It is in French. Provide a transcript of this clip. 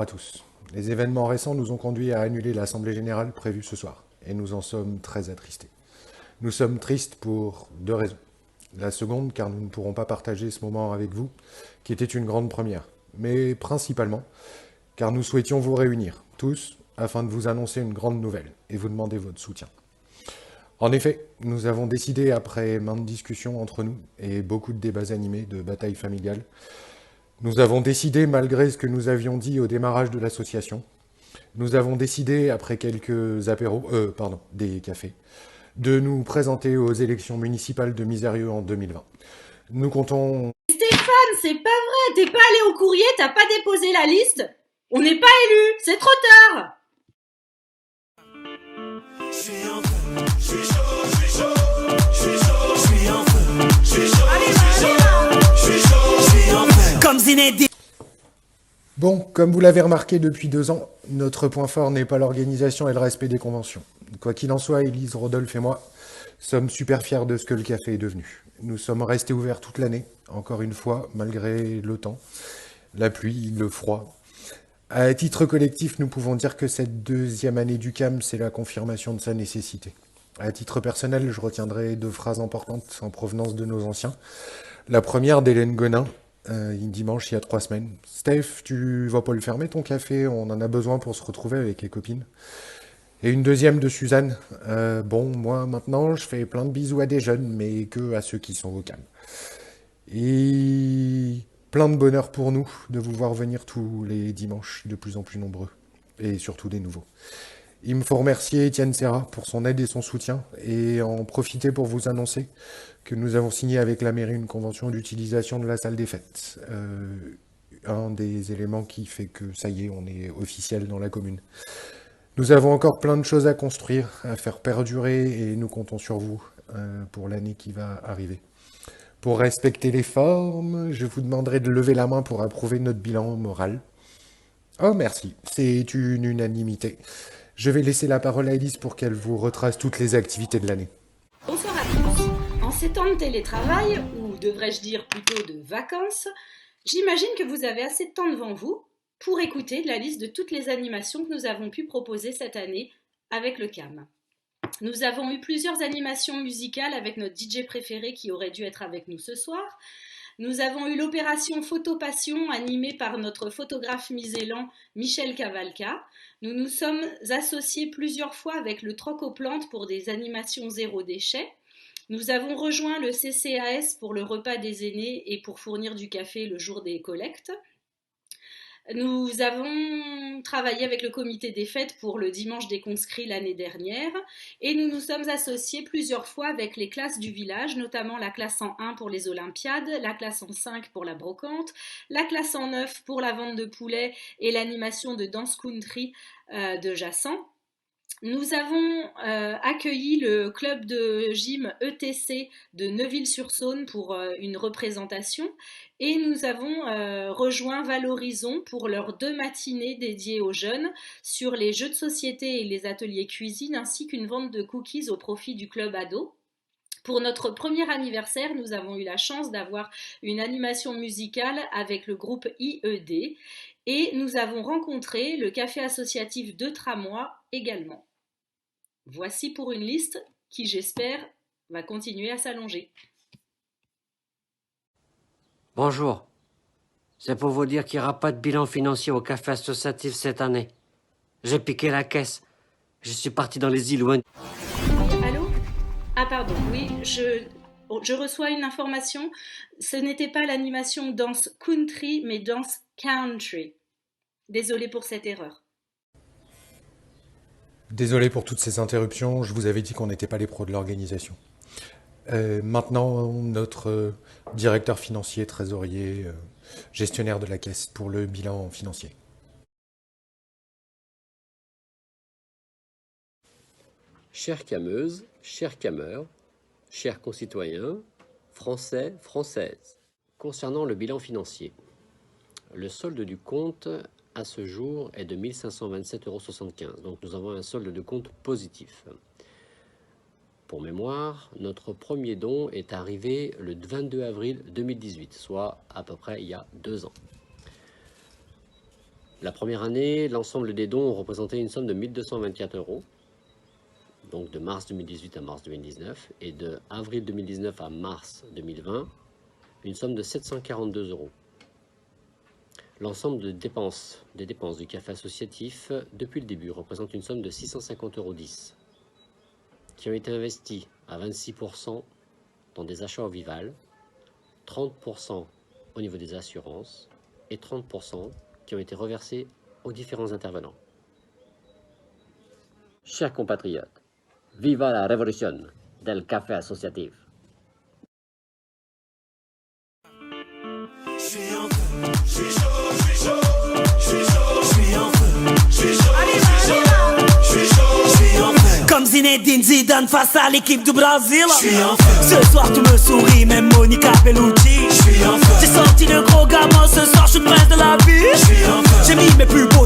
à tous. Les événements récents nous ont conduits à annuler l'Assemblée générale prévue ce soir, et nous en sommes très attristés. Nous sommes tristes pour deux raisons. La seconde, car nous ne pourrons pas partager ce moment avec vous, qui était une grande première, mais principalement, car nous souhaitions vous réunir, tous, afin de vous annoncer une grande nouvelle, et vous demander votre soutien. En effet, nous avons décidé, après maintes discussions entre nous, et beaucoup de débats animés, de batailles familiales, nous avons décidé, malgré ce que nous avions dit au démarrage de l'association, nous avons décidé, après quelques apéros, des cafés, de nous présenter aux élections municipales de Misérieux en 2020. Nous comptons... Stéphane, c'est pas vrai, t'es pas allé au courrier, t'as pas déposé la liste. On n'est pas élu, c'est trop tard. Je suis en feu, je suis chaud, je suis chaud, je suis chaud, je suis en feu, je suis chaud, je suis chaud, je suis chaud, je suis en feu. Comme Zinedine. Bon, comme vous l'avez remarqué depuis 2 ans, notre point fort n'est pas l'organisation et le respect des conventions. Quoi qu'il en soit, Élise, Rodolphe et moi sommes super fiers de ce que le café est devenu. Nous sommes restés ouverts toute l'année, encore une fois, malgré le temps, la pluie, le froid. À titre collectif, nous pouvons dire que cette deuxième année du CAM, c'est la confirmation de sa nécessité. À titre personnel, je retiendrai 2 phrases importantes en provenance de nos anciens. La première d'Hélène Gonin, dimanche il y a 3 semaines. Steph, tu vas pas le fermer ton café, on en a besoin pour se retrouver avec les copines. Et une deuxième de Suzanne. Bon, moi maintenant, je fais plein de bisous à des jeunes, mais que à ceux qui sont au CAM. Et plein de bonheur pour nous de vous voir venir tous les dimanches, de plus en plus nombreux. Et surtout des nouveaux. Il me faut remercier Étienne Serra pour son aide et son soutien, et en profiter pour vous annoncer que nous avons signé avec la mairie une convention d'utilisation de la salle des fêtes. Un des éléments qui fait que ça y est, on est officiel dans la commune. Nous avons encore plein de choses à construire, à faire perdurer, et nous comptons sur vous pour l'année qui va arriver. Pour respecter les formes, je vous demanderai de lever la main pour approuver notre bilan moral. Oh merci, c'est une unanimité. Je vais laisser la parole à Elise pour qu'elle vous retrace toutes les activités de l'année. Bonsoir à tous. En ces temps de télétravail, ou devrais-je dire plutôt de vacances, j'imagine que vous avez assez de temps devant vous pour écouter la liste de toutes les animations que nous avons pu proposer cette année avec le CAM. Nous avons eu plusieurs animations musicales avec notre DJ préféré qui aurait dû être avec nous ce soir. Nous avons eu l'opération Photo Passion animée par notre photographe misélan Michel Cavalca. Nous nous sommes associés plusieurs fois avec le Troc aux plantes pour des animations zéro déchet. Nous avons rejoint le CCAS pour le repas des aînés et pour fournir du café le jour des collectes. Nous avons travaillé avec le comité des fêtes pour le dimanche des conscrits l'année dernière et nous nous sommes associés plusieurs fois avec les classes du village, notamment la classe en 1 pour les Olympiades, la classe en 5 pour la brocante, la classe en 9 pour la vente de poulets et l'animation de danse country de Jassan. Nous avons accueilli le club de gym ETC de Neuville-sur-Saône pour une représentation et nous avons rejoint Valorisons pour leurs 2 matinées dédiées aux jeunes sur les jeux de société et les ateliers cuisine ainsi qu'une vente de cookies au profit du club ado. Pour notre premier anniversaire, nous avons eu la chance d'avoir une animation musicale avec le groupe IED et nous avons rencontré le café associatif de Tramois également. Voici pour une liste qui, j'espère, va continuer à s'allonger. Bonjour. C'est pour vous dire qu'il n'y aura pas de bilan financier au café associatif cette année. J'ai piqué la caisse. Je suis parti dans les îles loin. Allô ? Ah pardon, oui, je reçois une information. Ce n'était pas l'animation danse country, mais danse country. Désolée pour cette erreur. Désolé pour toutes ces interruptions, je vous avais dit qu'on n'était pas les pros de l'organisation. Maintenant, notre directeur financier, trésorier, gestionnaire de la caisse pour le bilan financier. Chères cameuses, chers cameurs, chers concitoyens, français, françaises, concernant le bilan financier, le solde du compte à ce jour est de 1 527,75 €. Donc nous avons un solde de compte positif. Pour mémoire, notre premier don est arrivé le 22 avril 2018, soit à peu près il y a 2 ans. La première année, l'ensemble des dons ont représenté une somme de 1 224 €, donc de mars 2018 à mars 2019, et de avril 2019 à mars 2020, une somme de 742 €. L'ensemble des dépenses du café associatif depuis le début représente une somme de 650,10 €, qui ont été investis à 26% dans des achats au Vival, 30% au niveau des assurances et 30% qui ont été reversés aux différents intervenants. Chers compatriotes, viva la révolution del café associatif. J'suis en feu, j'suis chaud, j'suis chaud, j'suis chaud, j'suis en feu, j'suis chaud, j'suis chaud, j'suis chaud, j'suis en feu. Comme Zinedine Zidane face à l'équipe du Brésil. J'suis en feu. Ce soir tu me souris, même Monica Bellucci. J'suis en feu. J'ai sorti le gros gamin, ce soir je suis le prince de la vie. J'suis en feu. J'ai mis mes plus beaux